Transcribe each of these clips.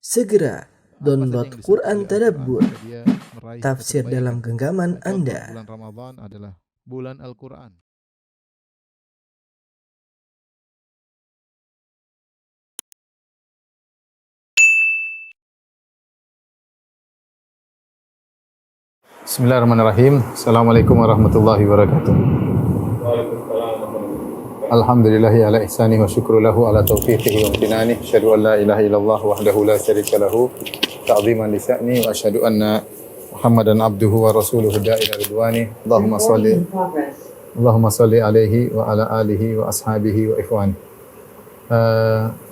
Segera download Quran Tadabbur, dia meraih tafsir kebaikan. dalam genggaman Contoh Anda. bulan Ramadan adalah bulan Al-Quran. Bismillahirrahmanirrahim. Assalamualaikum warahmatullahi wabarakatuh. Alhamdulillahi ala ihsani wa syukru lahu ala taufiqihi wa amtinani. Asyhadu an la ilaha illallah wahdahu la syarika lahu ta'ziman li sya'ni wa asyhadu anna Muhammadan abduhu wa rasuluhu da'ila ridwani. Allahumma salli alaihi wa ala alihi wa ashabihi wa ikhwani.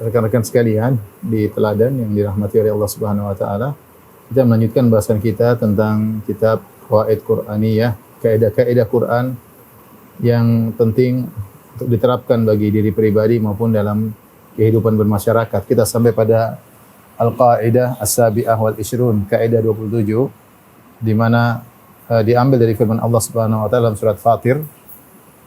Rekan-rekan sekalian di teladan yang dirahmati oleh Allah Subhanahu wa taala, kita melanjutkan bahasan kita tentang kitab Qawaid Qur'aniyah, kaidah-kaidah Quran yang penting untuk diterapkan bagi diri pribadi maupun dalam kehidupan bermasyarakat. Kita sampai pada Al-Qaidah As-Sabi'ah wal Ishrun, kaidah 27, di mana diambil dari firman Allah Subhanahu wa taala dalam surat Fatir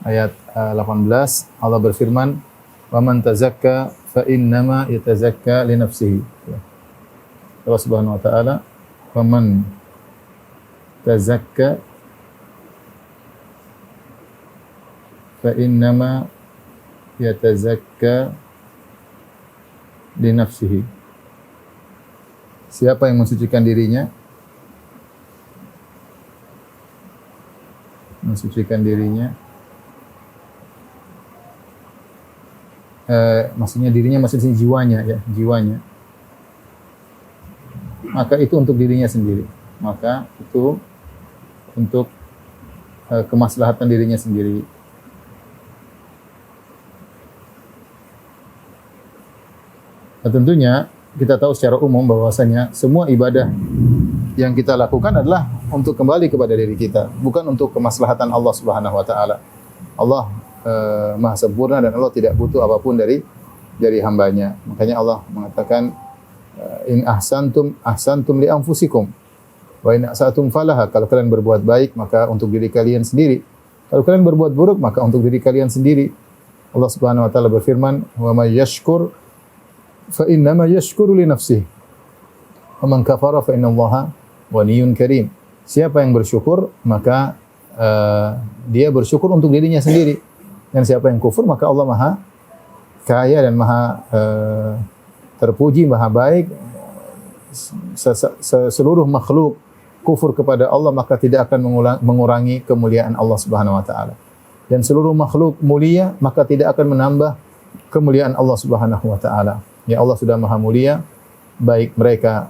ayat 18. Allah berfirman, "Wa man tazakka fa innama yatazakka li nafsihi." Allah Subhanahu wa taala, "Wa man tazakka fa innama yatazakka li nafsihi." Siapa yang mensucikan dirinya, maksudnya dirinya, maksudnya jiwanya, ya, jiwanya, maka itu untuk dirinya sendiri, maka itu untuk kemaslahatan dirinya sendiri. Nah, tentunya kita tahu secara umum bahwasanya semua ibadah yang kita lakukan adalah untuk kembali kepada diri kita, bukan untuk kemaslahatan Allah Subhanahu wa taala. Allah Maha sempurna dan Allah tidak butuh apapun dari hambanya. Makanya Allah mengatakan, in ahsantum li anfusikum wa in asatum falaha. Kalau kalian berbuat baik maka untuk diri kalian sendiri. Kalau kalian berbuat buruk maka untuk diri kalian sendiri. Allah Subhanahu wa taala berfirman, wa may yashkur fa innama yashkuru li nafsihi wa man kafara fa innallaha ghaniyyun karim. Siapa yang bersyukur maka dia bersyukur untuk dirinya sendiri. Dan siapa yang kufur maka Allah Maha kaya dan Maha terpuji, Maha baik. Seluruh makhluk kufur kepada Allah maka tidak akan mengurangi kemuliaan Allah Subhanahu wa taala. Dan seluruh makhluk mulia maka tidak akan menambah kemuliaan Allah Subhanahu wa taala. Ya, Allah sudah Maha mulia, baik mereka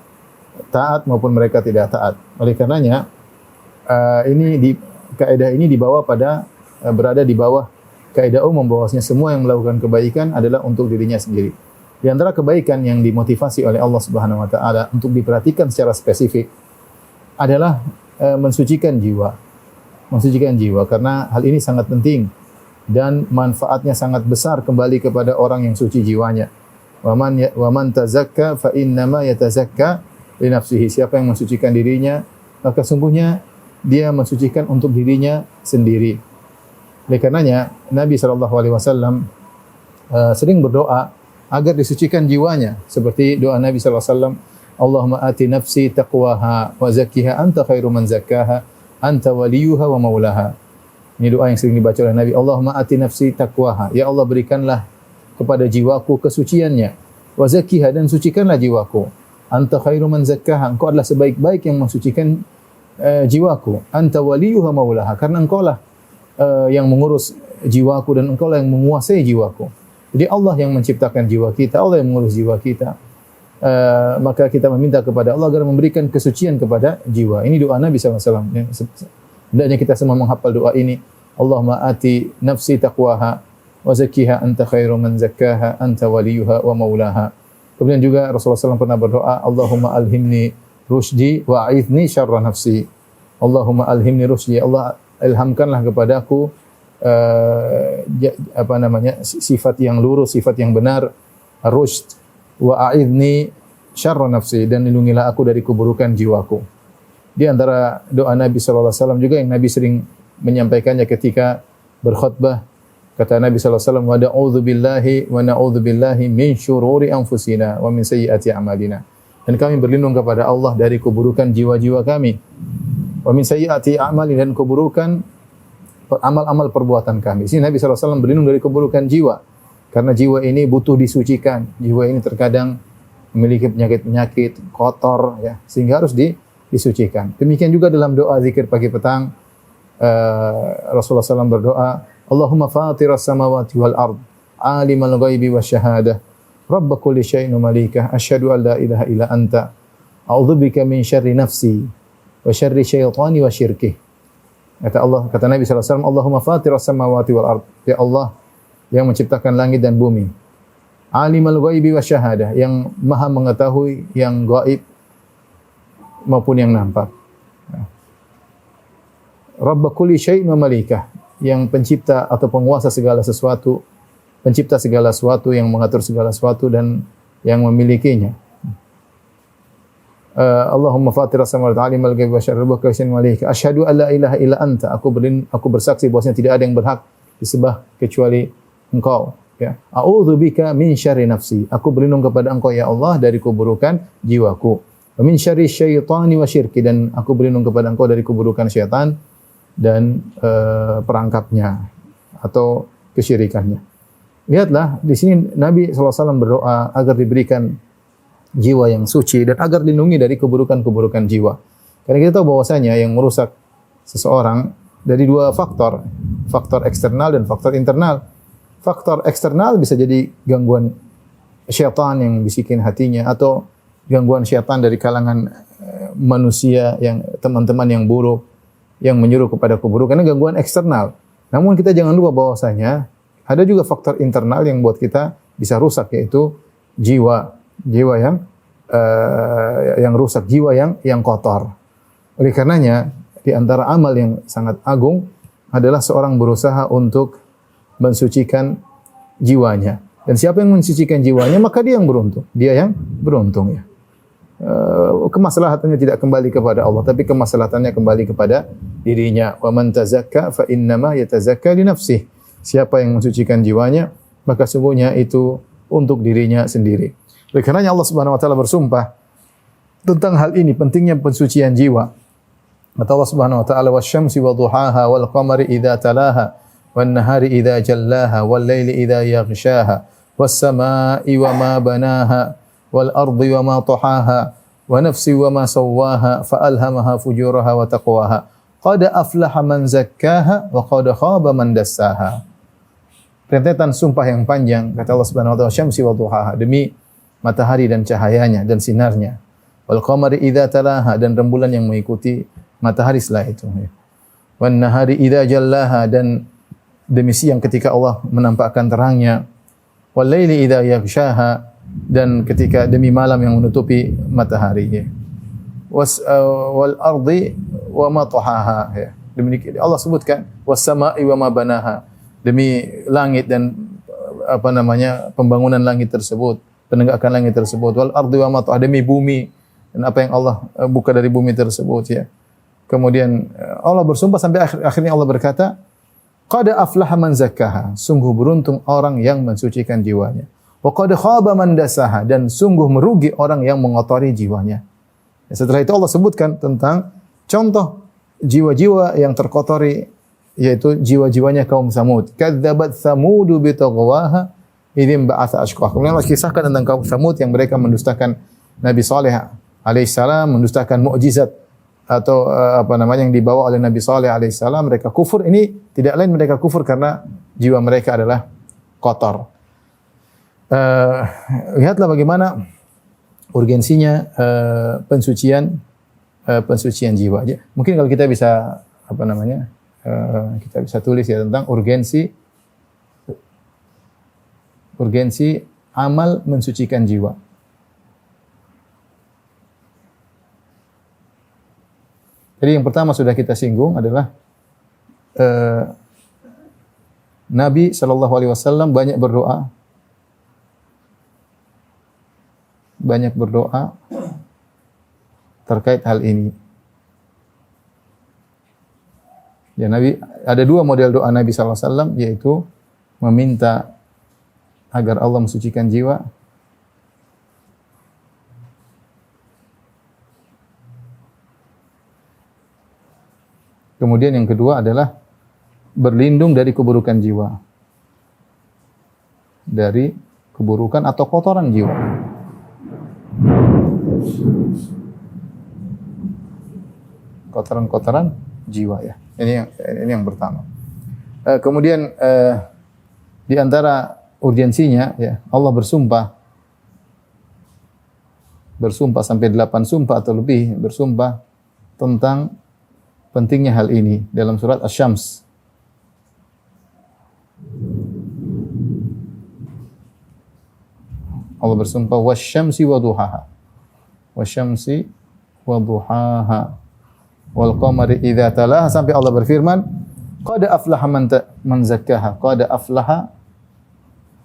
taat maupun mereka tidak taat. Oleh karenanya kaidah ini berada di bawah kaidah umum bahwasanya semua yang melakukan kebaikan adalah untuk dirinya sendiri. Di antara kebaikan yang dimotivasi oleh Allah Subhanahu wa taala untuk diperhatikan secara spesifik adalah mensucikan jiwa. Mensucikan jiwa, karena hal ini sangat penting dan manfaatnya sangat besar kembali kepada orang yang suci jiwanya. Wa man tazakka fa innama yatazakka li nafsihi. Siapa yang mensucikan dirinya, maka sungguhnya dia mensucikan untuk dirinya sendiri. Oleh karenanya Nabi SAW sering berdoa agar disucikan jiwanya, seperti doa Nabi SAW, Allahumma ati nafsi taqwaha wa zakkiha anta khairu man zakkaha anta waliyuha wa maulaha. Ini doa yang sering dibaca oleh Nabi. Allahumma ati nafsi taqwaha, ya Allah berikanlah kepada jiwaku kesuciannya, wa zakkiha, dan sucikanlah jiwaku, anta khairu man zakkaha, engkau adalah sebaik-baik yang mensucikan jiwaku, anta waliyuha maulaha, karena engkau lah yang mengurus jiwaku dan engkau lah yang menguasai jiwaku. Jadi Allah yang menciptakan jiwa kita, Allah yang mengurus jiwa kita. Maka kita meminta kepada Allah agar memberikan kesucian kepada jiwa. Ini doa Nabi SAW. Hendaknya kita semua menghafal doa ini. Allahumma ati nafsi taqwaha wa zakkiha anta khairu man zakkaha anta waliyuha wa maulaha. Kemudian juga Rasulullah SAW pernah berdoa, Allahumma alhimni rusydi wa a'idhni syarra nafsi. Allahumma alhimni rusydi, Allah ilhamkanlah kepadaku sifat yang lurus, sifat yang benar, rusyd, wa a'idhni syarra nafsi, dan lindungilah aku dari keburukan jiwaku. Di antara doa Nabi sallallahu alaihi wasallam juga yang Nabi sering menyampaikannya ketika berkhutbah, kata Nabi sallallahu alaihi wasallam, wa na'udzu billahi min syururi anfusina wa min sayyiati a'malina. dan kami berlindung kepada Allah dari keburukan jiwa-jiwa kami. Wa min sayyiati a'mali, dan keburukan amal-amal perbuatan kami. Di sini Nabi SAW berlindung dari keburukan jiwa. Karena jiwa ini butuh disucikan. Jiwa ini terkadang memiliki penyakit-penyakit, kotor, ya, sehingga harus disucikan. Demikian juga dalam doa zikir pagi petang, Rasulullah SAW berdoa, Allahumma fatiras samawati wal ard, alimal ghaibi wasyahadah, rabb kulli syai'in malikah, asyhadu an la ilaha illa anta, a'udzubika min syarri nafsi wa syarri syaitani wa syirkih. Kata Nabi SAW, Allahumma fatiras samawati wal ard, ya Allah yang menciptakan langit dan bumi, alimul ghaibi wasyahadah, yang maha mengetahui yang gaib maupun yang nampak, rabb kulli syai'in wa malikah, yang pencipta atau penguasa segala sesuatu, pencipta segala sesuatu, yang mengatur segala sesuatu dan yang memilikinya. Allahumma fatiras samawati wal ardi alimul ghaibi wasyahadati rabb kulli syai'in malikah, asyhadu an la ilaha illa anta, aku bersaksi bahwasanya tidak ada yang berhak disembah kecuali Engkau, ya. A'udzubika min syarri nafsi, aku berlindung kepada Engkau ya Allah dari keburukan jiwaku. Wa min syarri syaitani wa syirki, dan aku berlindung kepada Engkau dari keburukan syaitan dan perangkapnya atau kesyirikannya. Lihatlah di sini Nabi SAW berdoa agar diberikan jiwa yang suci dan agar dilindungi dari keburukan-keburukan jiwa. Karena kita tahu bahwasanya yang merusak seseorang dari dua faktor, faktor eksternal dan faktor internal. Faktor eksternal bisa jadi gangguan syaitan yang bisikin hatinya, atau gangguan syaitan dari kalangan manusia, yang teman-teman yang buruk yang menyuruh kepada keburukan, ini gangguan eksternal. Namun kita jangan lupa bahwasanya ada juga faktor internal yang buat kita bisa rusak, yaitu jiwa yang rusak, jiwa yang kotor. Oleh karenanya di antara amal yang sangat agung adalah seorang berusaha untuk mensucikan jiwanya. Dan siapa yang mensucikan jiwanya, maka dia yang beruntung. Dia yang beruntung, ya. Kemaslahatannya tidak kembali kepada Allah, tapi kemaslahatannya kembali kepada dirinya. Wa man tazakka fa innama yatazakka li nafsihi. Siapa yang mensucikan jiwanya, maka sungguhnya itu untuk dirinya sendiri. Oleh karenanya Allah Subhanahu wa taala bersumpah tentang hal ini, pentingnya pensucian jiwa. Kata Allah Subhanahu wa taala, "Wasyamsi wa duhaha wal qamari idza talaha wan nahari idza jallaha wal laili idza yaghshaha was samaa'i wa ma banaha wal ardi wa ma tahaha wa nafsi wa ma sawwaha fa alhamaha fujuraha wa taqwaha qad aflaha man zakkaha wa qad khaba man dassaha." Rentetan sumpah yang panjang, kata Allah Subhanahu wa taala, "Syamsi wa duhaha," demi matahari dan cahayanya dan sinarnya, wal qamari idza talaha, dan rembulan yang mengikuti matahari setelah itu, wan nahari idza jallaha, dan demi siang ketika Allah menampakkan terangnya, wal laili idza yaghshaha, dan ketika demi malam yang menutupi matahari, wal ardi wa ma tahaha, demikian Allah sebutkan, was samaa'i wa ma banaha, demi langit dan pembangunan langit tersebut, penegakkan langit tersebut, wal ardi wa ma tahaha, demi bumi dan apa yang Allah buka dari bumi tersebut, ya. Kemudian Allah bersumpah sampai akhirnya Allah berkata, qad aflaha man zakkaha, sungguh beruntung orang yang mensucikan jiwanya. Wa qad khaba man dassaha, dan sungguh merugi orang yang mengotori jiwanya. Setelah itu Allah sebutkan tentang contoh jiwa-jiwa yang terkotori, yaitu jiwa-jiwanya kaum Samud. Kadzabat Samudu bi taghwaha idzin ba'atsa ashqaha. Kemudian Allah kisahkan tentang kaum Samud yang mereka mendustakan Nabi Saleh alaihissalam, mendustakan mukjizat atau yang dibawa oleh Nabi Saleh alaihissalam. Mereka kufur, ini tidak lain mereka kufur karena jiwa mereka adalah kotor. Lihatlah bagaimana urgensinya pensucian jiwa. Mungkin kalau kita bisa kita bisa tulis ya tentang urgensi amal mensucikan jiwa. Jadi yang pertama sudah kita singgung adalah Nabi sallallahu alaihi wasallam banyak berdoa terkait hal ini. Ya, Nabi ada dua model doa Nabi sallallahu alaihi wasallam, yaitu meminta agar Allah mensucikan jiwa Kemudian yang kedua adalah berlindung dari keburukan jiwa. Dari keburukan atau kotoran jiwa. Kotoran-kotoran jiwa ya. Ini yang pertama. Kemudian di antara urgensinya ya, Allah bersumpah sampai 8 sumpah atau lebih bersumpah tentang pentingnya hal ini dalam surat Asy-Syams. Allah bersumpah wasyamsi wa duhaha. Wasyamsi wa duhaha. Wal qamari idza talaha, sampai Allah berfirman, qad aflaha man zakkaha, qad aflaha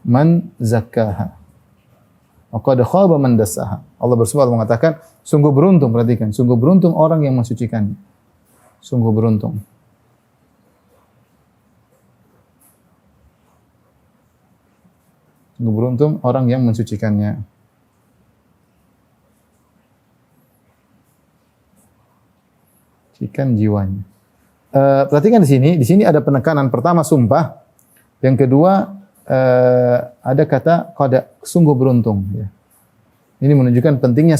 man zakkaha. Wa qad khaba man dassaha. Allah bersumpah mengatakan, sungguh beruntung, perhatikan, sungguh beruntung orang yang mensucikannya. Sungguh beruntung. Sungguh beruntung orang yang mensucikannya. Sucikan jiwanya. Perhatikan di sini ada penekanan. Pertama sumpah, yang kedua ada kata qad, sungguh beruntung. Ya. Ini menunjukkan pentingnya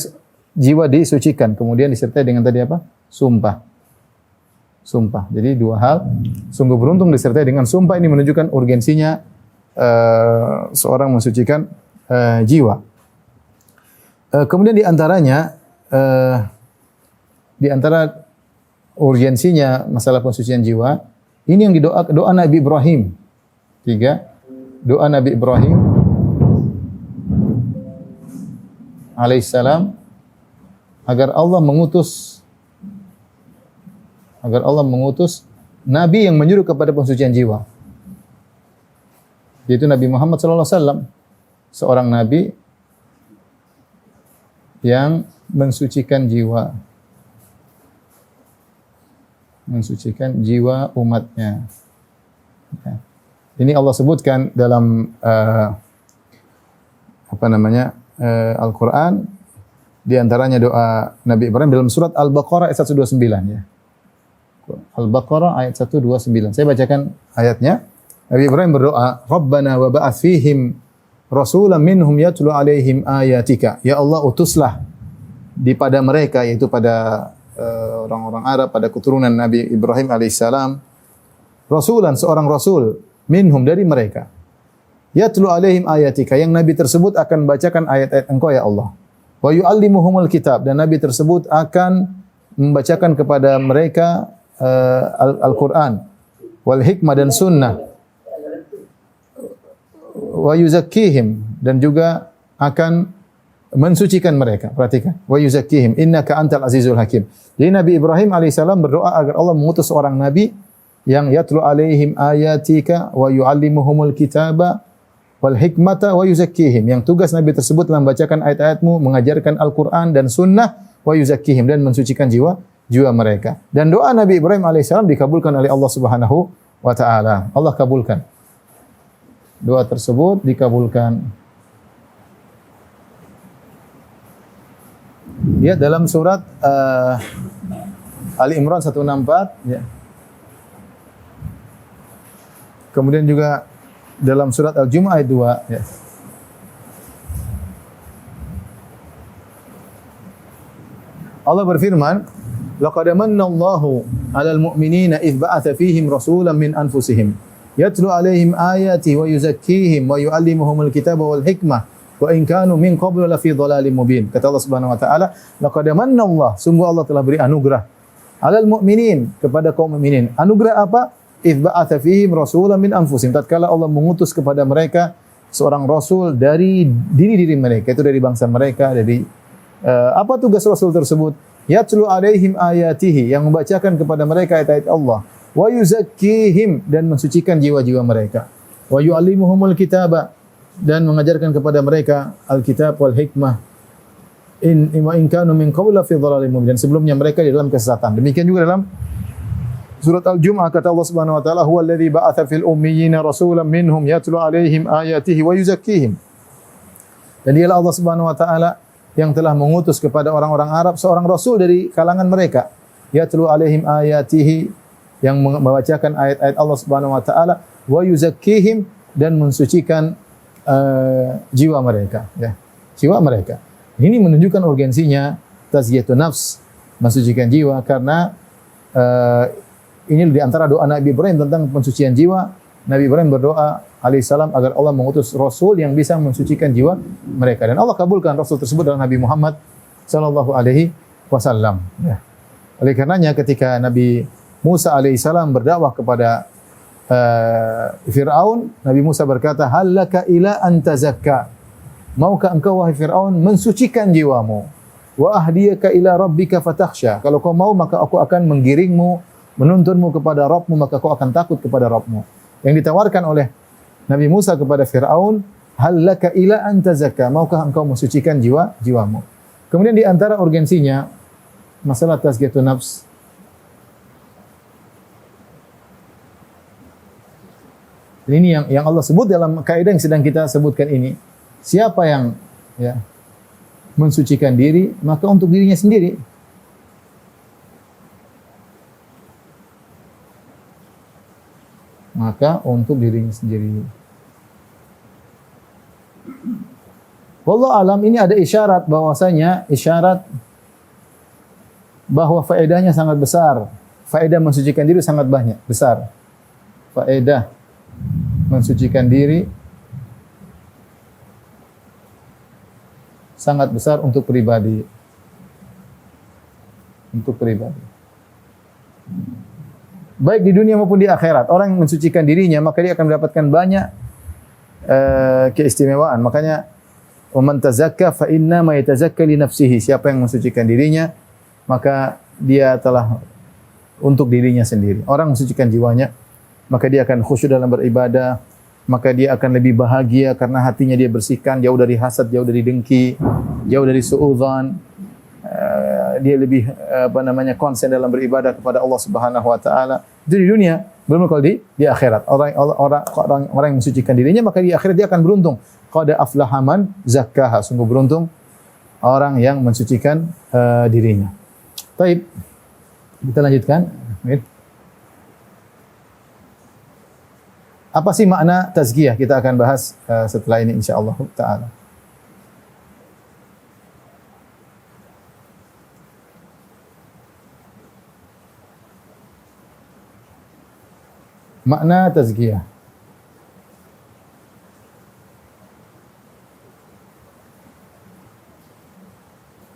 jiwa disucikan. Kemudian disertai dengan tadi apa? Sumpah. Sumpah. Jadi dua hal. Sungguh beruntung disertai dengan sumpah, ini menunjukkan urgensinya seorang mensucikan jiwa. Kemudian di antara urgensinya masalah pensucian jiwa, ini yang doa Nabi Ibrahim. 3, doa Nabi Ibrahim alaihissalam agar Allah mengutus nabi yang menyuruh kepada pensucian jiwa. Yaitu Nabi Muhammad sallallahu alaihi wasallam, seorang nabi yang mensucikan jiwa umatnya. Ya. Ini Allah sebutkan dalam Al-Qur'an, di antaranya doa Nabi Ibrahim dalam surat Al-Baqarah ayat 129 ya. Al-Baqarah ayat 129. Saya bacakan ayatnya. Nabi Ibrahim berdoa, Rabbana wa ba'ath fihim rasulan minhum yatlu alaihim ayatika. Ya Allah, utuslah pada mereka, yaitu pada orang-orang Arab, pada keturunan Nabi Ibrahim alaihissalam, rasulan, seorang rasul, minhum, dari mereka. Yatlu alaihim ayatika, yang Nabi tersebut akan bacakan ayat-ayat Engkau ya Allah. Wa yu'allimuhumul kitab, dan Nabi tersebut akan membacakan kepada mereka Al-Quran, wal hikmah, dan sunnah. Wa yuzakkihim, dan juga akan mensucikan mereka. Perhatikan, wa yuzakkihim innaka antal azizul hakim. Jadi Nabi Ibrahim alaihissalam berdoa agar Allah mengutus seorang nabi yang yatlu alaihim ayatika wa yuallimuhumul kitaba wal hikmata wa yuzakkihim, yang tugas Nabi tersebut adalah membacakan ayat-ayatmu, mengajarkan Al-Quran dan sunnah, wa yuzakkihim, dan mensucikan jiwa mereka. Dan doa Nabi Ibrahim alaihissalam dikabulkan oleh Allah Subhanahu wa taala. Allah kabulkan. Doa tersebut dikabulkan. Ya, dalam surat Ali Imran 164 ya. Kemudian juga dalam surat Al-Jumu'ah ayat 2 ya. Allah berfirman, laqad manna Allahu 'alal mu'minina idz ba'atha fihim rasulan min anfusihim yatlu 'alaihim ayati wa yuzakkihim wa yu'allimuhumul kitaba wal hikmah wa in kanu min qablu la fi dhalalin mubin. Kata Allah Subhanahu wa taala, laqad manna Allah, sungguh Allah telah beri anugerah 'alal mu'minin, kepada kaum mukminin. Anugerah apa? Idz ba'atha fihim rasulan min anfusihim, tatkala Allah mengutus kepada mereka seorang rasul dari diri mereka, itu dari bangsa mereka. Dari apa tugas rasul tersebut? Yatlu 'alaihim ayatihi, yang membacakan kepada mereka ayat-ayat Allah. Wa yuzakkihim, dan mensucikan jiwa-jiwa mereka. Wa yu'allimuhumul kitaba, dan mengajarkan kepada mereka Alkitab wal hikmah. In kanu min qabla fi dhalalin mubin, dan sebelumnya mereka di dalam kesesatan. Demikian juga dalam surat Al-Jumu'ah kata Allah Subhanahu wa taala, huwa alladzi ba'atha fil ummiyina rasulan minhum yatlu 'alaihim ayatihi wa yuzakkihim. Dan dialah Allah Subhanahu wa taala yang telah mengutus kepada orang-orang Arab seorang rasul dari kalangan mereka. Yatlu 'alaihim ayatihi yang membacakan ayat-ayat Allah Subhanahu wa taala, wa yuzakkihim, dan mensucikan jiwa mereka, ya. Jiwa mereka. Ini menunjukkan urgensinya tazkiyatun nafs, mensucikan jiwa, karena ini di antara doa Nabi Ibrahim tentang pensucian jiwa. Nabi Ibrahim berdoa alaihissalam agar Allah mengutus Rasul yang bisa mensucikan jiwa mereka. Dan Allah kabulkan Rasul tersebut adalah Nabi Muhammad sallallahu alaihi wasallam. Ya. Oleh karenanya ketika Nabi Musa alaihissalam berdakwah kepada Fir'aun, Nabi Musa berkata, "Hallaka ila an tazakka." Maukah engkau wahai Fir'aun mensucikan jiwamu? Wa ahdiyaka ila rabbika fatakhsha. Kalau kau mau maka aku akan menggiringmu, menuntunmu kepada Rabbmu, maka kau akan takut kepada Rabbmu. Yang ditawarkan oleh Nabi Musa kepada Fir'aun, hallaka ila an tazakka, maukah engkau mensucikan jiwamu. Kemudian di antara urgensinya masalah tazkiyatun nafs. Ini yang Allah sebut dalam kaidah yang sedang kita sebutkan ini. Siapa yang mensucikan diri, maka untuk dirinya sendiri. Maka untuk dirinya sendiri. Wallahu alam, ini ada isyarat bahwa faedahnya sangat besar. Faedah mensucikan diri sangat banyak, besar. Faedah mensucikan diri sangat besar untuk pribadi. Untuk pribadi. Baik di dunia maupun di akhirat. Orang yang mensucikan dirinya, maka dia akan mendapatkan banyak keistimewaan. Makanya, "Waman tazakka fa inna ma yatazakka li nafsihi." Siapa yang mensucikan dirinya, maka dia telah untuk dirinya sendiri. Orang mensucikan jiwanya, maka dia akan khusyuk dalam beribadah, maka dia akan lebih bahagia karena hatinya dia bersihkan, jauh dari hasad, jauh dari dengki, jauh dari suudzon. Dia lebih konsen dalam beribadah kepada Allah Subhanahu wa taala. Itu di dunia, belum kalau di akhirat. Orang yang mensucikan dirinya, maka di akhirat dia akan beruntung. Qad aflaha man zakkaha. Sungguh beruntung orang yang mensucikan dirinya. Baik. Kita lanjutkan. Apa sih makna tazkiyah? Kita akan bahas setelah ini insyaallah taala. Makna tazkiyah.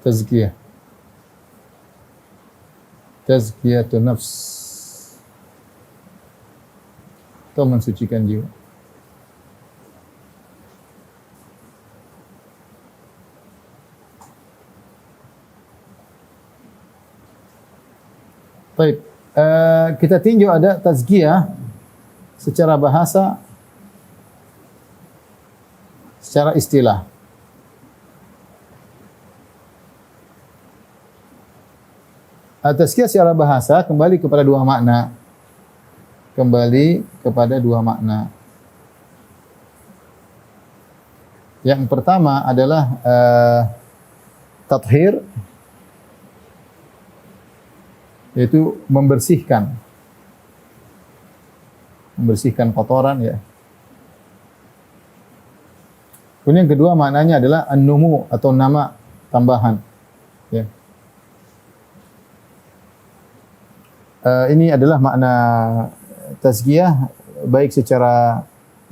Tazkiyah. Tazkiyatun nafs. Atau mensucikan jiwa. Baik, kita tinjau ada tazkiyah secara bahasa, secara istilah. Tazkiyah secara bahasa kembali kepada dua makna. Yang pertama adalah tathhir, yaitu membersihkan kotoran, ya. Kemudian yang kedua maknanya adalah an-numu atau nama tambahan, ya. Ini adalah makna tazkiyah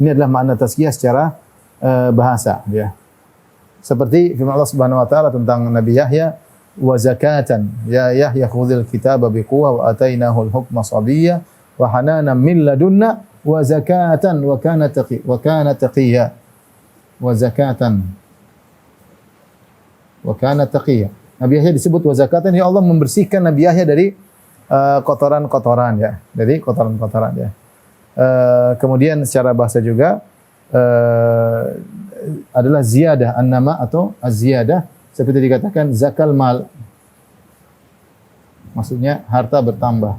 ini adalah makna tazkiyah secara bahasa, ya. Seperti firman Allah Subhanahu wa taala tentang Nabi Yahya, wa zakatan, ya Yahya khudhil kitaba biquwwah wa atainahu al-hukma sabiyya wa hananan min ladunna wa zakatan wa kana taqiyya. Wa zakatan wa kana taqiyya. Nabi Yahya disebut wa zakatan, ya Allah membersihkan Nabi Yahya dari kotoran-kotoran, ya. Dari kotoran-kotoran, ya. Kemudian secara bahasa juga adalah ziyadah, an-nama atau az-ziyadah, seperti dikatakan zakal mal. Maksudnya harta bertambah.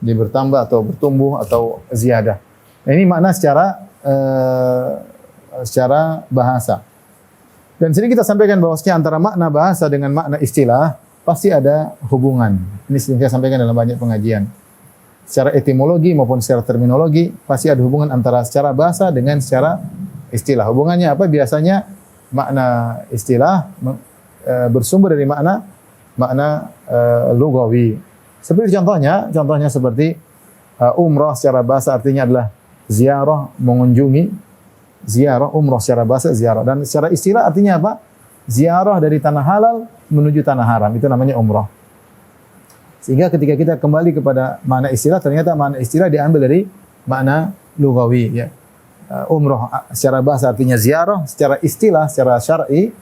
Dia bertambah atau bertumbuh atau ziyadah. Nah, ini makna secara bahasa. Dan sini kita sampaikan bahwasanya antara makna bahasa dengan makna istilah pasti ada hubungan. Ini sering saya sampaikan dalam banyak pengajian. Secara etimologi maupun secara terminologi pasti ada hubungan antara secara bahasa dengan secara istilah. Hubungannya apa? Biasanya makna istilah bersumber dari makna lugawi. Seperti contohnya seperti umrah secara bahasa artinya adalah ziarah, mengunjungi. Ziarah, umrah secara bahasa ziarah, dan secara istilah artinya apa? Ziarah dari tanah halal menuju tanah haram, itu namanya umrah. Sehingga ketika kita kembali kepada makna istilah, ternyata makna istilah diambil dari makna lugawi, ya. Umrah secara bahasa artinya ziarah, secara istilah, secara syar'i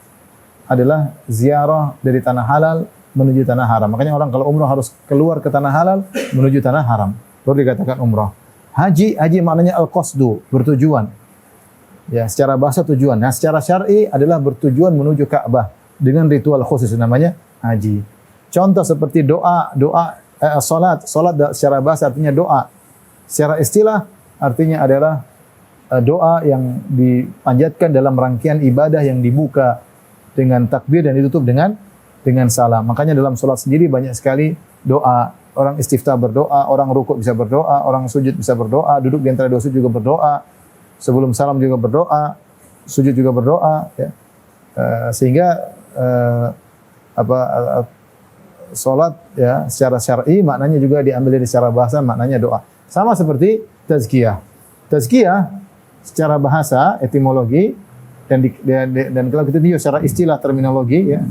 adalah ziarah dari tanah halal menuju tanah haram. Makanya orang kalau umrah harus keluar ke tanah halal menuju tanah haram, baru dikatakan umrah. Haji maknanya al-qasdu, bertujuan. Ya, secara bahasa tujuan. Nah, secara syar'i adalah bertujuan menuju Ka'bah dengan ritual khusus namanya haji. Contoh seperti salat secara bahasa artinya doa. Secara istilah artinya adalah doa yang dipanjatkan dalam rangkaian ibadah yang dibuka dengan takbir dan ditutup dengan salam. Makanya dalam salat sendiri banyak sekali doa. Orang istiftah berdoa, orang rukuk bisa berdoa, orang sujud bisa berdoa, duduk di antara dua sujud juga berdoa. Sebelum salam juga berdoa, sujud juga berdoa, ya. Sehingga salat ya secara syar'i maknanya juga diambil dari secara bahasa, maknanya doa. Sama seperti tazkiyah. Tazkiyah secara bahasa, etimologi dan kalau kita lihat secara istilah terminologi, ya.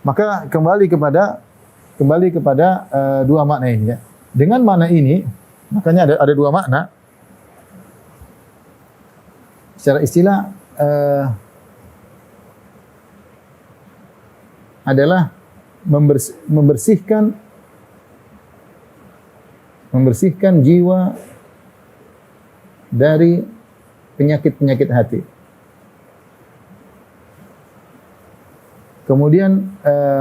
Maka kembali kepada dua makna ini, ya. Dengan makna ini makanya ada dua makna. Secara istilah adalah membersihkan jiwa dari penyakit-penyakit hati. Kemudian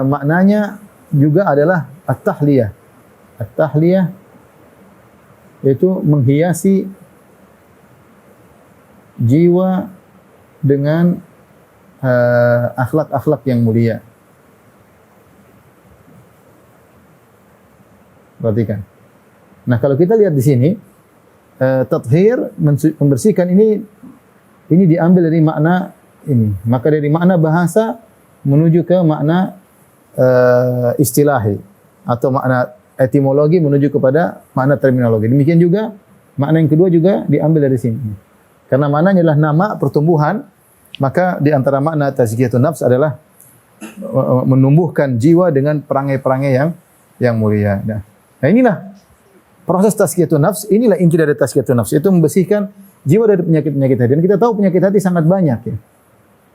maknanya juga adalah at-tahliyah. At-tahliyah yaitu menghiasi jiwa dengan akhlak-akhlak yang mulia. Perhatikan. Nah, kalau kita lihat di sini, tathhir, membersihkan ini diambil dari makna ini. Maka dari makna bahasa menuju ke makna istilahi atau makna etimologi menuju kepada makna terminologi. Demikian juga makna yang kedua juga diambil dari sini. Karena maknanya adalah nama pertumbuhan, maka di antara makna tazkiyatun nafs adalah menumbuhkan jiwa dengan perangai-perangai yang mulia. Nah, inilah proses tazkiyatun nafs, inilah inti dari tazkiyatun nafs, itu membersihkan jiwa dari penyakit-penyakit hati. Dan kita tahu penyakit hati sangat banyak, ya.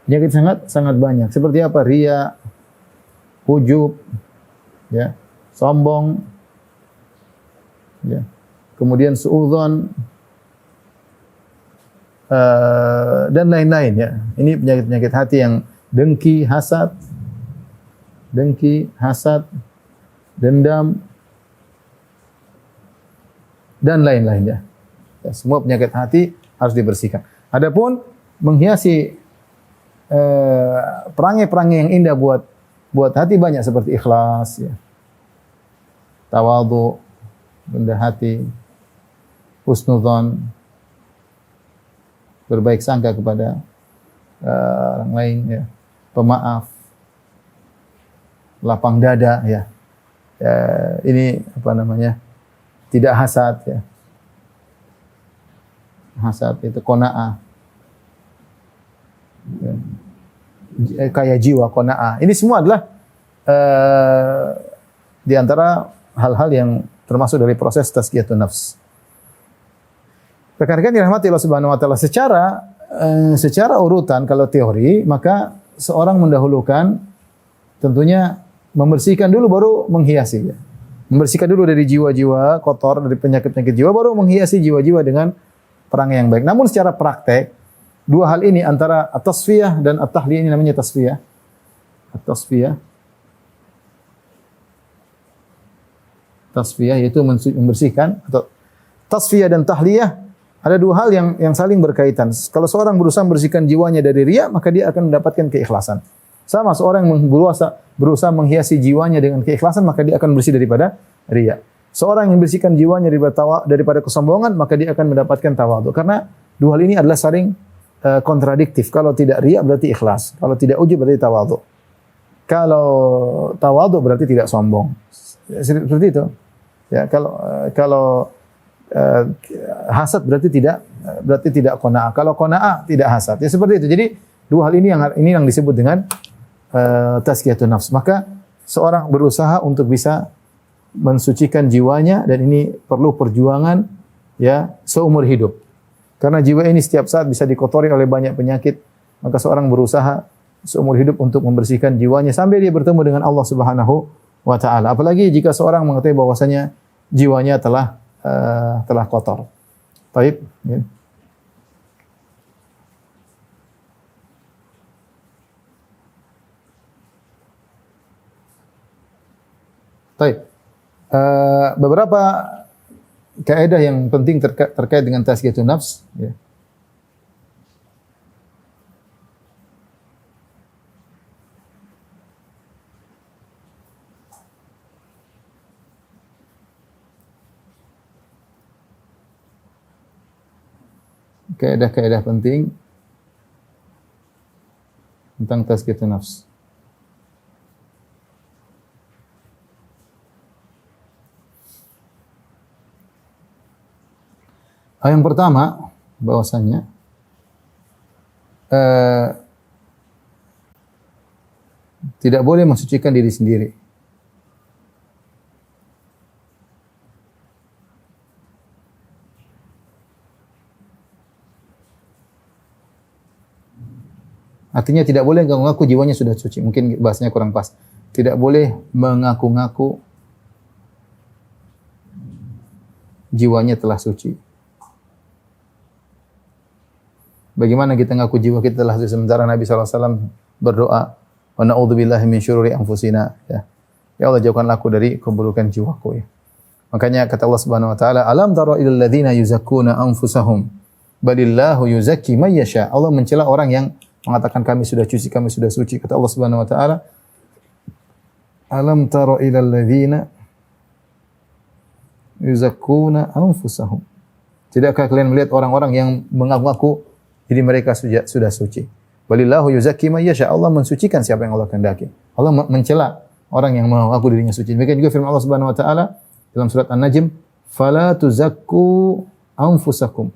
Penyakit sangat banyak. Seperti apa? Riya, ujub, ya, sombong, ya. Kemudian suudzon dan lain-lain, ya. Ini penyakit-penyakit hati yang dengki, hasad, dendam dan lain-lain, ya. Ya, semua penyakit hati harus dibersihkan. Adapun menghiasi perangai-perangai yang indah buat hati banyak seperti ikhlas, ya. Tawadhu, rendah hati, husnudzon, berbaik sangka kepada orang lain, ya. Pemaaf, lapang dada, ya. Ini apa namanya? Tidak hasad, ya. Hasad itu qanaah. Ya. Kaya jiwa qanaah. Ini semua adalah di antara hal-hal yang termasuk dari proses tazkiyatun nafs. Rekan-rekan dirahmati Allah Subhanahu wa taala, secara urutan kalau teori, maka seorang mendahulukan tentunya membersihkan dulu baru menghiasi, ya. Membersihkan dulu dari jiwa-jiwa kotor, dari penyakit-penyakit jiwa, baru menghiasi jiwa-jiwa dengan perangai yang baik. Namun secara praktek, dua hal ini antara at-tasfiyah dan at-tahliyah, ini namanya tasfiyah. At-tasfiyah. Tasfiyah yaitu membersihkan, atau tasfiyah dan tahliyah ada dua hal yang saling berkaitan. Kalau seorang berusaha membersihkan jiwanya dari riya, maka dia akan mendapatkan keikhlasan. Sama seorang yang berusaha menghiasi jiwanya dengan keikhlasan, maka dia akan bersih daripada riya. Seorang yang membersihkan jiwanya daripada kesombongan, maka dia akan mendapatkan tawadhu. Karena dua hal ini adalah saling kontradiktif. Kalau tidak riya berarti ikhlas. Kalau tidak ujub berarti tawadhu. Kalau tawadhu berarti tidak sombong. Seperti itu. Ya, kalau hasad berarti tidak qanaah. Kalau qanaah tidak hasad. Ya seperti itu. Jadi dua hal ini yang disebut dengan tazkiyatun nafs. Maka seorang berusaha untuk bisa mensucikan jiwanya, dan ini perlu perjuangan ya seumur hidup. Karena jiwa ini setiap saat bisa dikotori oleh banyak penyakit, maka seorang berusaha seumur hidup untuk membersihkan jiwanya sampai dia bertemu dengan Allah Subhanahu wa taala. Apalagi jika seorang mengetahui bahwasanya jiwanya telah kotor. Baik, ya. Baik. Beberapa kaidah yang penting terkait dengan tazkiyatun nafs, ya. Kaidah-kaidah penting tentang tazkiyatun nafs. Yang pertama, bahwasanya tidak boleh mensucikan diri sendiri. Artinya tidak boleh mengaku jiwanya sudah suci. Mungkin bahasanya kurang pas. Tidak boleh mengaku-ngaku jiwanya telah suci. Bagaimana kita ngaku jiwa kita telah suci sementara Nabi SAW berdoa, wa na'udzubillahi min syururi anfusina. Ya. Ya Allah, jauhkanlah aku dari keburukan jiwaku. Ya. Makanya kata Allah Subhanahu wa taala, alam tara ilal ladzina yuzakkuna anfusahum balillahu yuzakki may yasha. Allah mencela orang yang mengatakan kami sudah suci. Kata Allah Subhanahu wa taala, alam tara ilal ladzina yuzakkuna anfusahum. Tidakkah kalian melihat orang-orang yang mengaku-ngaku diri mereka sudah suci? Walillahu yuzakki may yasha. Allah mensucikan siapa yang Allah kehendaki. Allah mencela orang yang mengaku dirinya suci. Demikian juga firman Allah Subhanahu wa taala dalam surat An-Najm, fala tuzakku anfusakum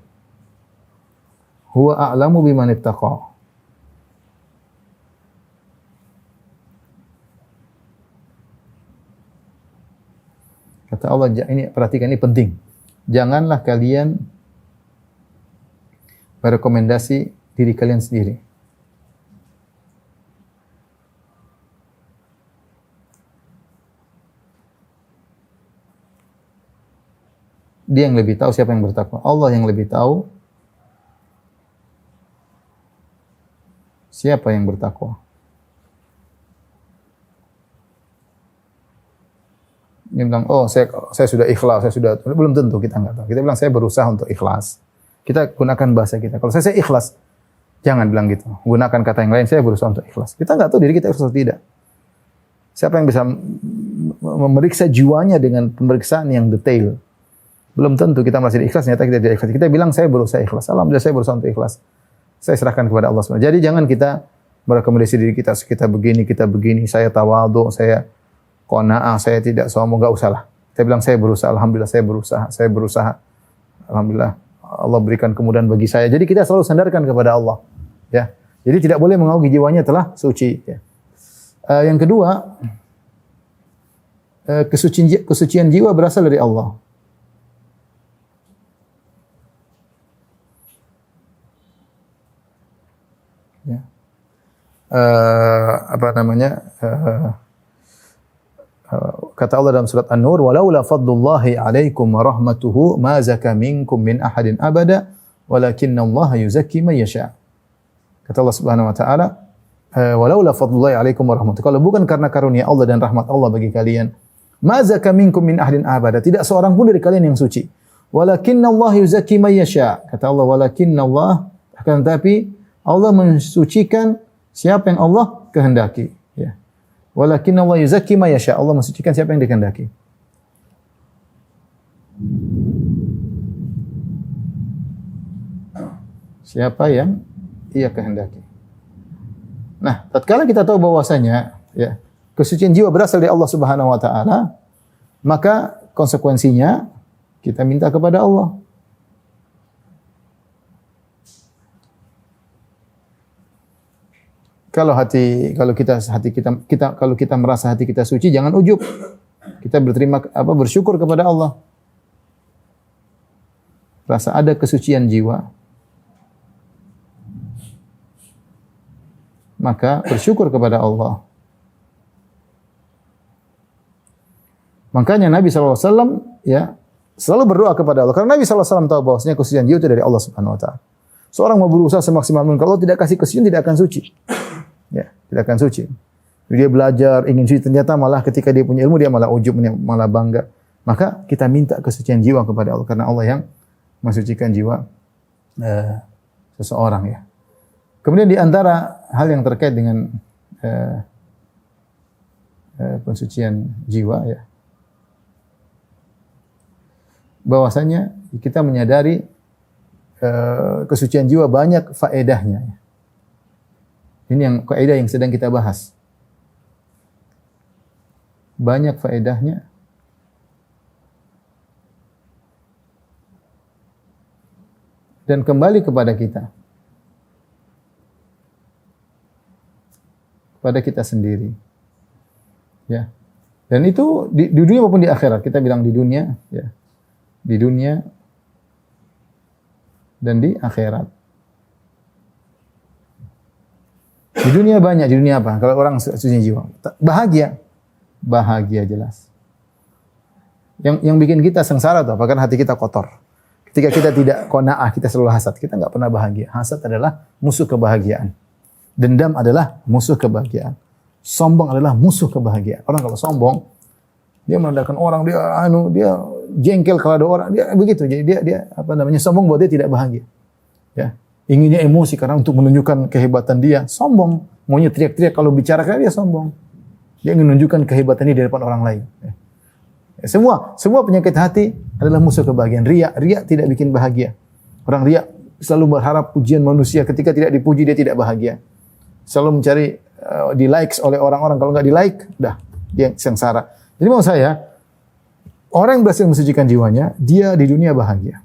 huwa a'lamu biman ittaqa. Kata Allah, ini perhatikan, ini penting. Janganlah kalian merekomendasi diri kalian sendiri. Dia yang lebih tahu siapa yang bertakwa. Allah yang lebih tahu siapa yang bertakwa. Dia bilang, oh saya sudah ikhlas, belum tentu, kita enggak tahu. Kita bilang saya berusaha untuk ikhlas. Kita gunakan bahasa kita. Kalau saya ikhlas, jangan bilang gitu. Gunakan kata yang lain, saya berusaha untuk ikhlas. Kita enggak tahu diri kita ikhlas atau tidak. Siapa yang bisa memeriksa jiwanya dengan pemeriksaan yang detail? Belum tentu kita masih ikhlas, ternyata kita tidak ikhlas. Kita bilang saya berusaha ikhlas. Alhamdulillah saya berusaha untuk ikhlas. Saya serahkan kepada Allah SWT. Jadi jangan kita merekomendasi diri kita begini, saya tawadhu, saya qanaah, saya tidak sombong, enggak usahlah. Saya bilang saya berusaha, alhamdulillah saya berusaha. Alhamdulillah Allah berikan kemudahan bagi saya. Jadi kita selalu sandarkan kepada Allah, ya. Jadi tidak boleh mengaku jiwanya telah suci, ya. Yang kedua, kesucian jiwa berasal dari Allah. Ya. Kata Allah dalam surat An-Nur, walaula fadlullahi 'alaikum wa rahmatuhu ma zaka minkum min ahadin abada walakinallaha yuzakki may yasha. Kata Allah Subhanahu wa taala, walaula fadlullahi 'alaikum wa rahmatuhu. Kalau bukan karena karunia Allah dan rahmat Allah bagi kalian, ma zaka minkum min ahadin abada, tidak seorang pun dari kalian yang suci. Walakinallaha yuzakki may yasha. Kata Allah, walakinallah, akan tetapi Allah mensucikan siapa yang Allah kehendaki, ya. Walakin Allah yuzakki ma yasha. Allah mensucikan siapa yang dikehendaki. Siapa yang Ia kehendaki. Nah, tatkala kita tahu bahwasanya ya, kesucian jiwa berasal dari Allah Subhanahu wa taala, maka konsekuensinya kita minta kepada Allah. Kalau kita merasa hati kita suci, jangan ujub. Kita bersyukur kepada Allah. Rasa ada kesucian jiwa, maka bersyukur kepada Allah. Makanya Nabi SAW ya selalu berdoa kepada Allah. Karena Nabi SAW tahu bahwasanya kesucian jiwa itu dari Allah Subhanahu Wa Taala. Seorang mau berusaha semaksimal mungkin, kalau tidak kasih kesucian tidak akan suci. Ya, tidak akan suci. Dia belajar ingin suci, ternyata malah ketika dia punya ilmu dia malah ujub, malah bangga. Maka kita minta kesucian jiwa kepada Allah karena Allah yang mensucikan jiwa seseorang ya. Kemudian di antara hal yang terkait dengan pensucian jiwa ya, bahwasanya kita menyadari kesucian jiwa banyak faedahnya. Ya. Ini yang kaidah yang sedang kita bahas. Banyak faedahnya. Dan kembali kepada kita. Kepada kita sendiri. Ya. Dan itu di dunia maupun di akhirat. Kita bilang di dunia, ya. Di dunia dan di akhirat. Di dunia banyak, di dunia apa? Kalau orang suci jiwa, bahagia, bahagia jelas. Yang bikin kita sengsara itu apa? Karena hati kita kotor. Ketika kita tidak qanaah, kita selalu hasad. Kita enggak pernah bahagia. Hasad adalah musuh kebahagiaan. Dendam adalah musuh kebahagiaan. Sombong adalah musuh kebahagiaan. Orang kalau sombong, dia merendahkan orang, dia jengkel kalau ada orang, dia begitu. Jadi dia sombong buat dia tidak bahagia. Ya. Inginnya emosi karena untuk menunjukkan kehebatan dia, sombong. Maunya teriak-teriak kalau bicara karena dia sombong. Dia ingin menunjukkan kehebatannya di depan orang lain. Semua penyakit hati adalah musuh kebahagiaan. Riya tidak bikin bahagia. Orang riya selalu berharap pujian manusia, ketika tidak dipuji dia tidak bahagia. Selalu mencari di likes oleh orang-orang, kalau enggak di like, dah dia sengsara. Jadi mau saya, orang yang berhasil mensucikan jiwanya, dia di dunia bahagia.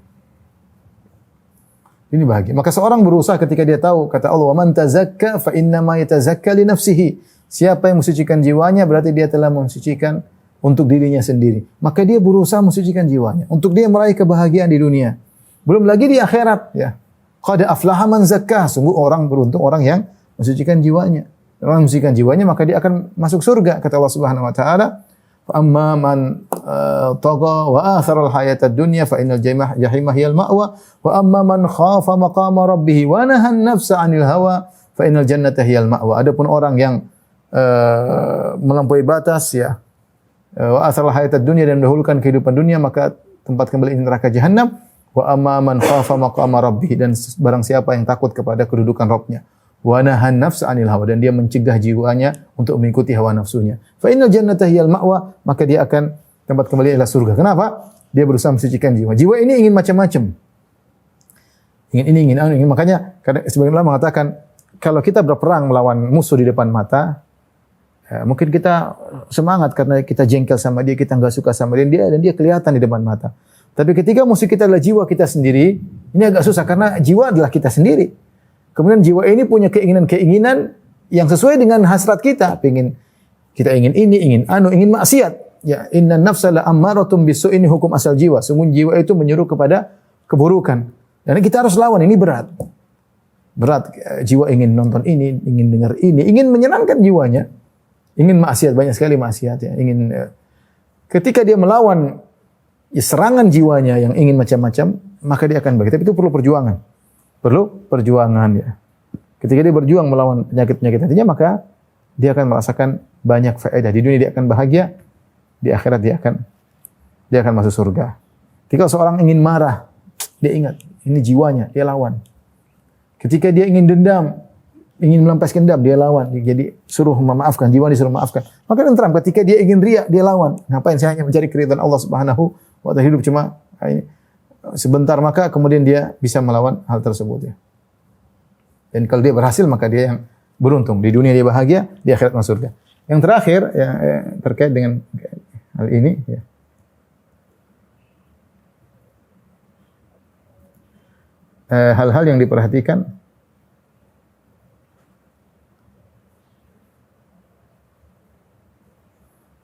Ini bahagia. Maka seorang berusaha ketika dia tahu, kata Allah, "Wa man tazakka fa innama yatazakka li nafsihi." Siapa yang mensucikan jiwanya berarti dia telah mensucikan untuk dirinya sendiri. Maka dia berusaha mensucikan jiwanya untuk dia meraih kebahagiaan di dunia. Belum lagi di akhirat, ya. Qad aflaha man zakka. Sungguh orang beruntung orang yang mensucikan jiwanya. Orang yang mensucikan jiwanya maka dia akan masuk surga, kata Allah Subhanahu wa taala. Amma man tagha wa athara al-hayata ad-dunya fa innal jahima hiyal ma'wa wa amma man khafa maqama rabbih wa naha an-nafsa 'anil hawa fa innal jannata hiyal ma'wa. Adapun orang yang melampaui batas ya, wa athara al-hayata ad-dunya, dan mendahulukan kehidupan dunia, maka tempat kembali neraka jahanam. Wa amma man khafa maqama rabbih, dan barang siapa yang takut kepada kedudukan Rabbnya. Wa nahan nafsa 'anil hawa, dan dia mencegah jiwanya untuk mengikuti hawa nafsunya. Fa innal jannata hiyal ma'wa, maka dia akan tempat kembali adalah surga. Kenapa? Dia berusaha mensucikan jiwa. Jiwa ini ingin macam-macam. Ingin makanya sebagian ulama mengatakan kalau kita berperang melawan musuh di depan mata, mungkin kita semangat karena kita jengkel sama dia, kita enggak suka sama dia dan dia kelihatan di depan mata. Tapi ketika musuh kita adalah jiwa kita sendiri, ini agak susah karena jiwa adalah kita sendiri. Kemudian jiwa ini punya keinginan-keinginan yang sesuai dengan hasrat kita. Kita ingin ini, ingin maksiat. Ya, inna nafsa la ammaratun bisu, ini hukum asal jiwa. Sungguh jiwa itu menyuruh kepada keburukan. Dan kita harus lawan, ini berat. Berat, jiwa ingin nonton ini, ingin dengar ini, ingin menyenangkan jiwanya. Ingin maksiat, banyak sekali maksiat ya. Ketika dia melawan serangan jiwanya yang ingin macam-macam, maka dia akan bagi. Tapi itu perlu perjuangan. Perlu perjuangan ya. Ketika dia berjuang melawan penyakit-penyakit hatinya, maka dia akan merasakan banyak faedah. Di dunia dia akan bahagia, di akhirat dia akan masuk surga. Ketika seorang ingin marah, dia ingat ini jiwanya, dia lawan. Ketika dia ingin dendam, ingin melampiaskan dendam, dia lawan. Jadi suruh memaafkan, jiwa disuruh memaafkan. Maka tentram. Ketika dia ingin riya, dia lawan. Ngapain saya hanya mencari keridhaan Allah Subhanahu wa ta'ala, hidup cuma ini sebentar, maka kemudian dia bisa melawan hal tersebut ya. Dan kalau dia berhasil maka dia yang beruntung. Di dunia dia bahagia, di akhirat masuk surga. Yang terakhir ya, terkait dengan hal ini ya. Hal-hal yang diperhatikan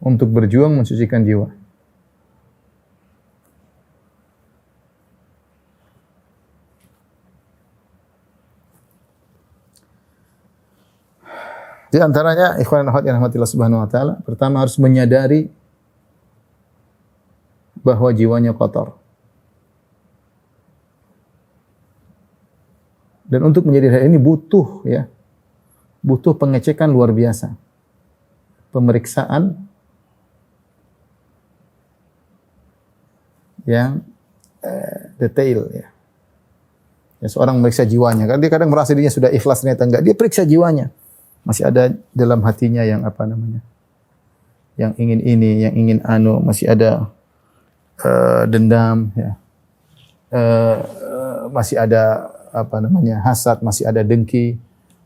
untuk berjuang mensucikan jiwa. Di antaranya ikhwan dan akhwat yang rahmatillah subhanahu wa ta'ala, pertama harus menyadari bahwa jiwanya kotor. Dan untuk menjadi hal ini butuh pengecekan luar biasa. Pemeriksaan yang detail ya. Ya, seorang memeriksa jiwanya. Karena dia kadang merasa dirinya sudah ikhlas, ternyata enggak. Dia periksa jiwanya. Masih ada dalam hatinya yang yang ingin ini, yang ingin masih ada dendam ya. Masih ada hasad, masih ada dengki.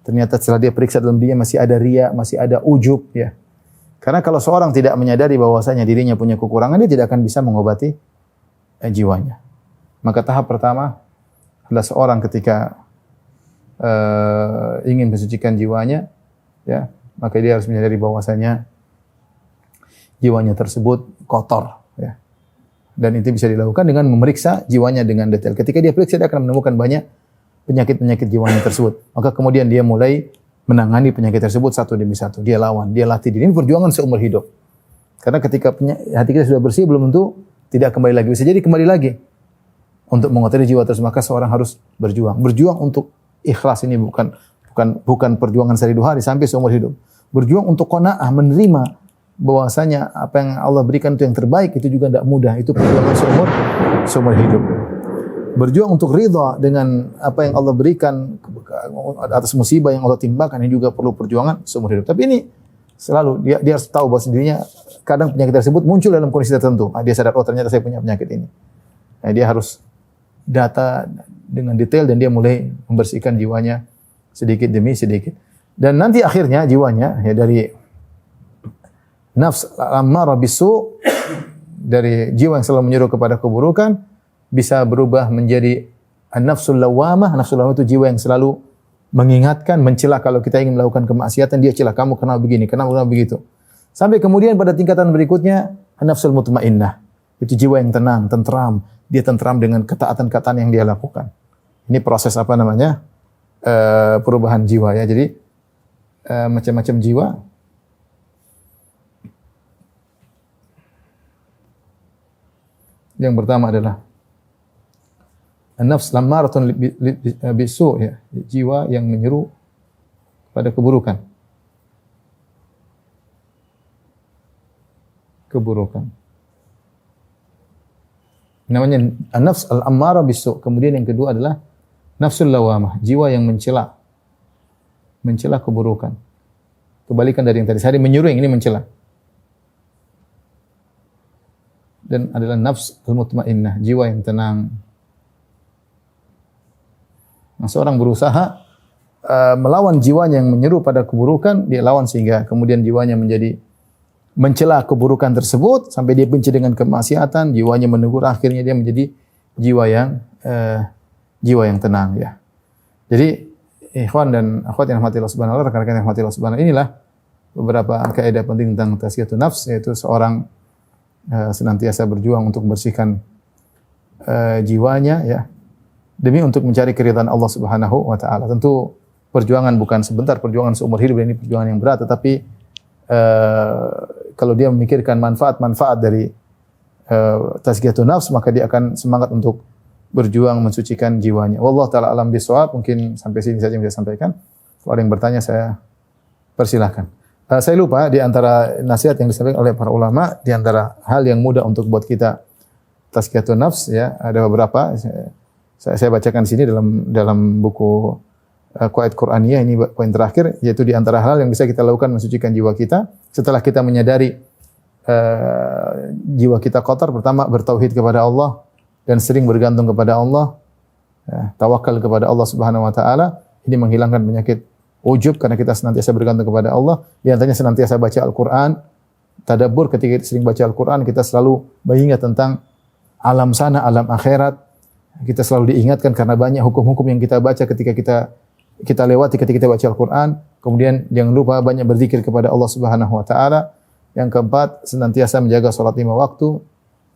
Ternyata setelah dia periksa dalam dia masih ada riya, masih ada ujub ya. Karena kalau seorang tidak menyadari bahwasanya dirinya punya kekurangan, dia tidak akan bisa mengobati jiwanya. Maka tahap pertama adalah seorang ketika ingin mensucikan jiwanya, ya, maka dia harus menyadari bahwasanya jiwanya tersebut kotor, ya. Dan itu bisa dilakukan dengan memeriksa jiwanya dengan detail. Ketika dia periksa, dia akan menemukan banyak penyakit-penyakit jiwanya tersebut. Maka kemudian dia mulai menangani penyakit tersebut satu demi satu. Dia lawan, dia latih diri. Ini perjuangan seumur hidup. Karena ketika hati kita sudah bersih, belum tentu tidak kembali lagi. Bisa jadi kembali lagi. Untuk mengotori jiwa tersebut, maka seorang harus berjuang. Berjuang untuk ikhlas ini bukan perjuangan sehari dua hari sampai seumur hidup. Berjuang untuk qanaah, menerima bahwasanya apa yang Allah berikan itu yang terbaik, itu juga tidak mudah. Itu perjuangan seumur hidup. Berjuang untuk ridha dengan apa yang Allah berikan atas musibah yang Allah timpakan, ini juga perlu perjuangan seumur hidup. Tapi ini selalu dia harus tahu bahwa dirinya kadang penyakit tersebut muncul dalam kondisi tertentu. Dia sadar, oh ternyata saya punya penyakit ini. Dia harus data dengan detail dan dia mulai membersihkan jiwanya sedikit demi sedikit. Dan nanti akhirnya jiwanya ya dari nafs ammarah bisu, dari jiwa yang selalu menyuruh kepada keburukan, bisa berubah menjadi an-nafsul lawamah. Nafsul lawamah itu jiwa yang selalu mengingatkan, mencela kalau kita ingin melakukan kemaksiatan, dia celah kamu kenapa begini, kenapa begitu. Sampai kemudian pada tingkatan berikutnya an-nafsul mutmainnah. Itu jiwa yang tenang, tentram. Dia tentram dengan ketaatan-ketaatan yang dia lakukan. Ini proses perubahan jiwa ya. Jadi macam-macam jiwa. Yang pertama adalah an-nafs lammaratun bisu, ya, jiwa yang menyeru pada keburukan. Namanya an-nafs al-ammarah bisu. Kemudian yang kedua adalah nafsul lawamah, jiwa yang mencela keburukan. Kebalikan dari yang tadi. Saya menyuruh, yang ini mencela. Dan adalah nafs al-mutmainnah, jiwa yang tenang. Nah, seorang berusaha melawan jiwanya yang menyeru pada keburukan, dia lawan sehingga kemudian jiwanya menjadi mencela keburukan tersebut sampai dia benci dengan kemaksiatan, jiwanya menegur, akhirnya dia menjadi jiwa yang tenang ya. Jadi ikhwan dan akhwat yang rahmatillah subhanahu wa ta'ala, rekan-rekan yang rahmatillah subhanahu wa ta'ala, inilah beberapa kaidah penting tentang tazkiyatun nafs, yaitu seorang senantiasa berjuang untuk membersihkan jiwanya ya, demi untuk mencari keridhaan Allah Subhanahu wa taala. Tentu perjuangan bukan sebentar, perjuangan seumur hidup, ini perjuangan yang berat, tetapi kalau dia memikirkan manfaat-manfaat dari tazkiyatun nafs, maka dia akan semangat untuk berjuang mensucikan jiwanya. Wallahu taala alam bisawab. Mungkin sampai sini saja yang saya sampaikan. Kalau ada yang bertanya, saya persilahkan. Saya lupa, di antara nasihat yang disampaikan oleh para ulama, di antara hal yang mudah untuk buat kita tazkiyatun nafs ya, ada beberapa. Saya bacakan di sini dalam buku qawaid Qur'aniyah ini poin terakhir, yaitu di antara hal yang bisa kita lakukan mensucikan jiwa kita setelah kita menyadari jiwa kita kotor. Pertama, bertauhid kepada Allah dan sering bergantung kepada Allah, tawakal kepada Allah Subhanahu wa taala. Ini menghilangkan penyakit ujub karena kita senantiasa bergantung kepada Allah. Di antaranya senantiasa baca Al-Qur'an, tadabbur. Ketika kita sering baca Al-Qur'an, kita selalu mengingat tentang alam sana, alam akhirat. Kita selalu diingatkan karena banyak hukum-hukum yang kita baca ketika kita lewati ketika kita baca Al-Quran. Kemudian jangan lupa banyak berzikir kepada Allah Subhanahu wa taala. Yang keempat, senantiasa menjaga salat 5 waktu,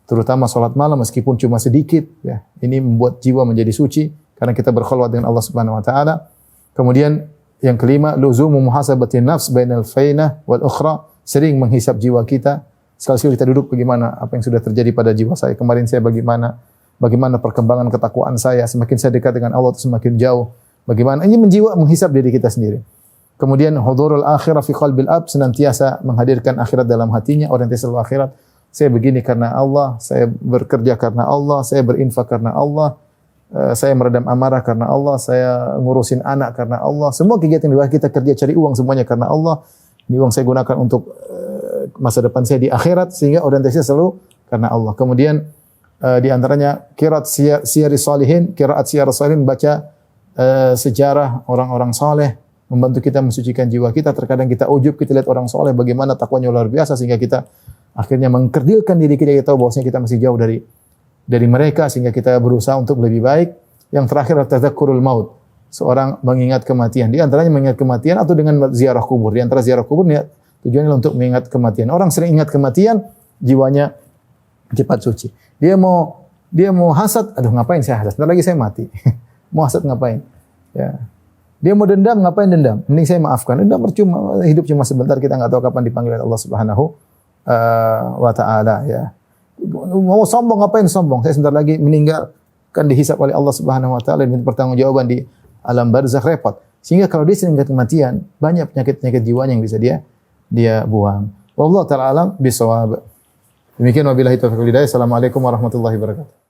terutama salat malam meskipun cuma sedikit, ya. Ini membuat jiwa menjadi suci karena kita berkhulwat dengan Allah Subhanahu wa taala. Kemudian yang kelima, luzumu muhasabatin nafs bainal fainah wal ukhra, sering menghisap jiwa kita. Sekali-sekali kita duduk, bagaimana apa yang sudah terjadi pada jiwa saya kemarin, saya bagaimana perkembangan ketakwaan saya, semakin saya dekat dengan Allah semakin jauh. Bagaimana ini menghisap diri kita sendiri. Kemudian hudurul akhirah fi qalbil ab, senantiasa menghadirkan akhirat dalam hatinya, orientasi selalu akhirat. Saya begini karena Allah, saya bekerja karena Allah, saya berinfak karena Allah, saya meredam amarah karena Allah, saya ngurusin anak karena Allah. Semua kegiatan yang kita kerja cari uang semuanya karena Allah. Ini uang saya gunakan untuk masa depan saya di akhirat, sehingga orientasinya selalu karena Allah. Kemudian di antaranya qiraat siyarus salihin, qiraat siyarus salihin, baca sejarah orang-orang saleh, membantu kita mensucikan jiwa kita. Terkadang kita ujub, kita lihat orang saleh bagaimana takwanya luar biasa, sehingga kita akhirnya mengkerdilkan diri kita tahu bahwasanya kita masih jauh dari mereka, sehingga kita berusaha untuk lebih baik. Yang terakhir adalah tadzakurul maut, seorang mengingat kematian. Di antaranya mengingat kematian atau dengan ziarah kubur. Di antara ziarah kubur niat tujuannya untuk mengingat kematian. Orang sering ingat kematian, jiwanya cepat suci. Dia mau hasad, aduh ngapain saya hasad? Bentar lagi saya mati. Mau hasad ngapain? Ya. Dia mau dendam, ngapain dendam? Mending saya maafkan. Dendam percuma, hidup cuma sebentar, kita enggak tahu kapan dipanggil oleh Allah Subhanahu wa taala, ya. Mau sombong, ngapain sombong? Saya sebentar lagi meninggal, kan dihisab oleh Allah Subhanahu wa taala, dan pertanggungjawaban di alam barzakh, repot. Sehingga kalau dia sering ingat kematian, banyak penyakit-penyakit jiwanya yang bisa dia buang. Wallahu taala alam bisawab. Demikian wabillahi taufiq wal hidayah. Assalamualaikum warahmatullahi wabarakatuh.